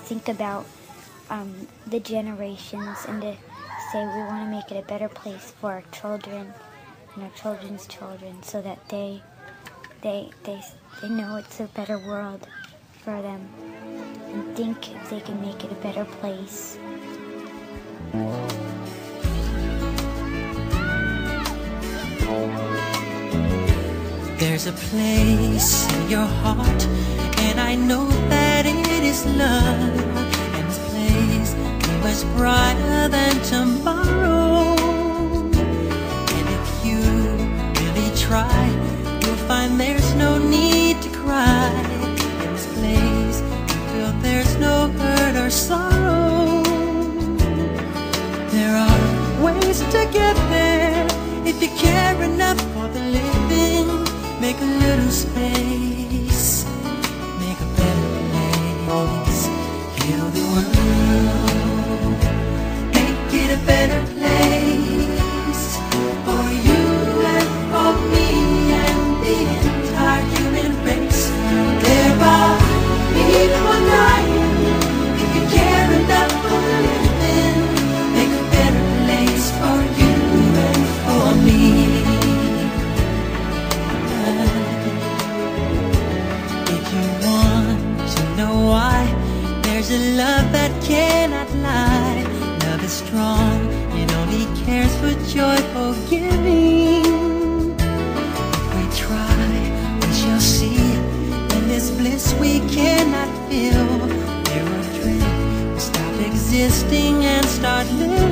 think about the generations and to say we want to make it a better place for our children and our children's children, so that they know it's a better world for them and think if they can make it a better place. There's a place in your heart, and I know that it is love, and this place is much brighter than tomorrow. And if you really try, you'll find there's no need to cry. In this place, you feel there's no hurt or sorrow. There are ways to get there if you care enough for the living. Make a little space, make a better place. Heal the world, make it a better place for you and for me and the entire human race. There are people dying. If you care enough for the living, make a better place for you and for me. There's a love that cannot lie. Love is strong, it only cares for joyful giving. If we try, we shall see. In this bliss we cannot feel. There are dreams, stop existing and start living.